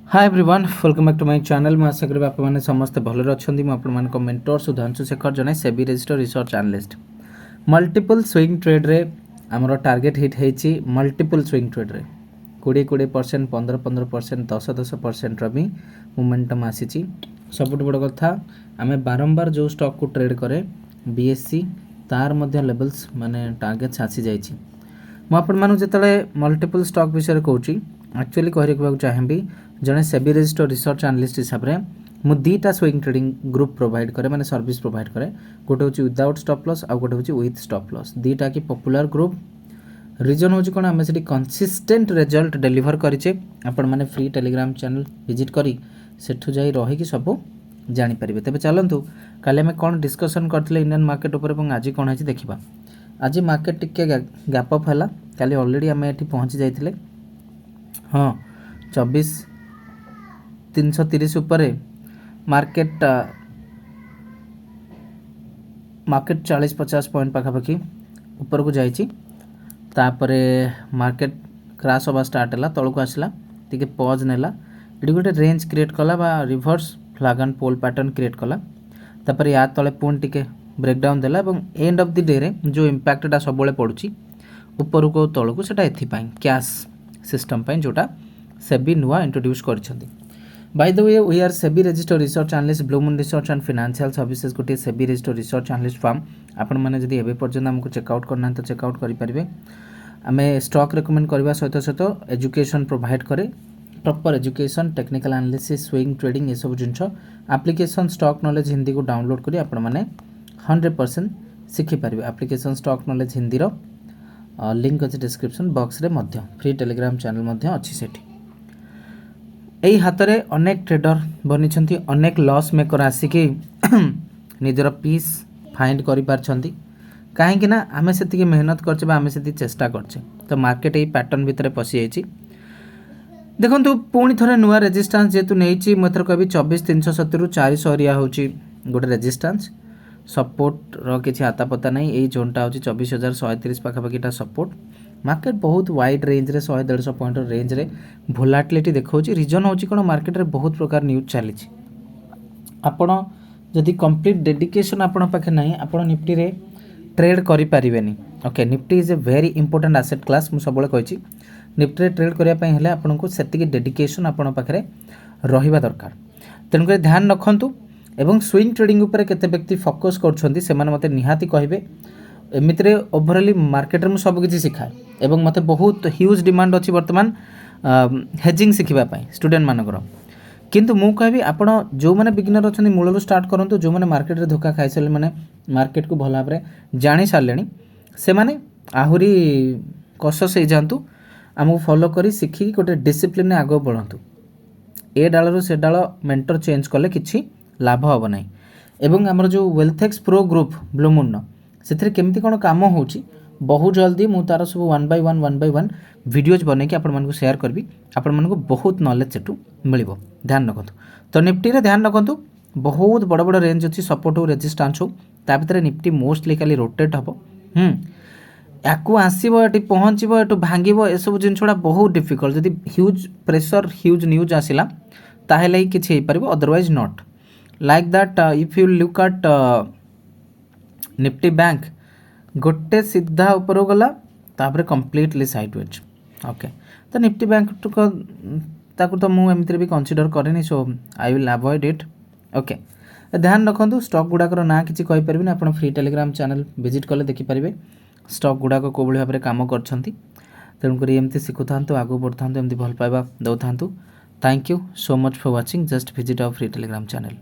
Hi everyone welcome back to my channel. मैं आशा करी आपने समस्त भलरे अच्छा मुझे मेंटर सुधांशु शेखर जन SEBI register research analyst. Multiple swing trade रे आमर टार्गेट हिट होती मल्टीपल स्विंग ट्रेड रे 20% 15% 10% भी मोमेंटम आसी। सबुठ बड़ कथा आम बारंबार जो स्टॉक को ट्रेड करे बीएससी तार मध्य लेवल्स माने टार्गेट्स आसी जाइए। मुझे जो मल्टीपल स्टॉक विषय कहूँ एक्चुअली कहवाक चाहिए जड़े सेबी रजिस्टर रिसर्च एनालिस्ट हिसाब से मुझे दुईटा स्विंग ट्रेडिंग ग्रुप प्रोवाइड करे माने सर्विस प्रोवाइड करे। गोटे हूँ विदाउट स्टॉप लॉस आउ गोटे हूँ विथ स्टॉप लॉस दुईटा कि पॉपुलर ग्रुप। रीजन हूँ कौन आम से कंसिस्टेंट रिजल्ट डेलीवर करें। आपण मैंने फ्री टेलीग्राम चैनल विजिट करी सेठू जाई रही सब जानीपर। तेज चलतु काली आम कौन डिस्कसन करते इंडियन मार्केट उपर आज कौन है देखा। आज मार्केट टिके गैप अप है काली ऑलरेडी आम ये पहुँची जाइए। हाँ 24,330 उपरे मार्केट 40-50 पॉइंट पाखापाखि ऊपर को जाइए। तापरे मार्केट क्रैश होगा स्टार्ट है तौक को आसला टी पॉज नेला ये गोटे रेंज क्रिएट कला बा reverse flag and pole pattern create कला। तापर या तले पुणी टिके ब्रेकडाउन देला एंड ऑफ द डे रे जो इम्पैक्टा सब पड़ुची ऊपर को तौक से कैश सिस्टम जोटा सेबी नुआ इंट्रोड्यूस करछंती। By the way we are SEBI register research analyst blue moon research and financial services गोटे SEBI register research analyst firm. आपण मैंने जदि एबे पर्यंत हमको चेकआउट करना तो चेकआउट करेंगे। आम स्टॉक रिकमेंड करने सहित सहित एजुकेशन प्रोवाइड करे proper education technical analysis swing trading ये सब जिनस एप्लिकेशन स्टॉक नॉलेज हिंदी को डाउनलोड करी आपण मैंने 100% शिखिपारे। एप्लिकेशन स्टॉक नॉलेज हिंदी रो लिंक अच्छे डिस्क्रिप्शन बॉक्स रे मध्य फ्री टेलीग्राम चैनल अच्छी सेठी। यही हाथ में अनेक ट्रेडर बनी अनेक लॉस मेकर आसिक निजर पीस फाइंड कर कहीं आम से मेहनत करचे आम से चेष्टा करचे तो मार्केट यही पैटर्न भितर पशि जाइए। देखो पुणी थे नुआ रेजिस्टेंस जेहेतु नहीं मुझे कह 24,370 400 एरिया हूँ गोटे रेजिस्टेंस सपोर्ट किसी आता पता नहीं। यही जोनटा हूँ 24,130 पाखापाखिटा सपोर्ट। मार्केट बहुत वाइड रेंज रे 100-150 पॉइंट रेंज रे भोलाटिलिटी देखा। रीजन हूँ कौन मार्केट रे बहुत प्रकार न्यूज चली आपण जदि कंप्लीट डेडिकेशन आपण पाखे नहीं आपण निफ्टी रे ट्रेड करि पारिबेनी। Okay Nifty is a very important asset class मु सबले कहिछि निफ्टी रे ट्रेड करिया पई हेले आपण को सेतिकी डेडिकेशन आपण पाखे रहिबा दरकार। तेणुक ध्यान रखंतु एवं स्विंग ट्रेडिंग उपर केते व्यक्ति फोकस करछन्ती सेमाने मते निहाती कहिबे। एमितरे ओवरऑली मार्केट रे मु सब किछि सिखाए एवं मते बहुत ह्यूज डिमांड अछि वर्तमान हेजिंग शिखिबा पई स्टूडेंट मानकर। किंतु मु कहबी आपण जो माने बिगिनर अछन्ती मूलरू स्टार्ट करंतु जो माने मार्केट रे धोखा खाइ साले माने मार्केट को भला भाबरे जानि सारलेनी से माने आहुरी कॉशियस हे जांतु हमहु फॉलो करी शिखि गोटे डिसिप्लिन ने आगो बढ़ंतु। ए डालरो से डाल मेंटर चेंज कले किछि लाभ हबो नाही। एवं हमर जो वेल्थेक्स प्रो ग्रुप ब्लू मून से केमती कौन काम हो बहुत जल्दी मु तार सब 1 by 1 वीडियोज बने कि आपण शेयर करी आपण बहुत नॉलेज से मिल। ध्यान रखु तो निफ्टी रे ध्यान रखु बहुत बड़ बड़ रेंज अच्छी सपोर्ट हो रेजिस्टेंस हो ता भीतर निफ्टी मोस्टली खाली रोटेट हम याकू आसब ये पहुँचब ये भांग ये सब जिन बहुत डिफिकल्ट जदि ह्यूज प्रेशर ह्यूज न्यूज आसला ताहेले ही किछि पार otherwise not like that. If you look at Nifty bank गोटे सीधा ऊपर गला तापर कंप्लीटली साइडवेज। ओके तो निफ्टी बैंक ताकू तो मुझे एमती भी कंसीडर करेनी so I will avoid it. Okay ध्यान रखु स्टॉक गुड़ाकर ना कि पारे आप फ्री टेलीग्राम चैनल विजिट कले देखिपारे स्टॉक गुड़ाक कौ भाव में कम कर तेणुक एमती शिखु था आगू बढ़ था एमती भल पाइबा दौ था। Thank you so much for watching just visit our free Telegram channel.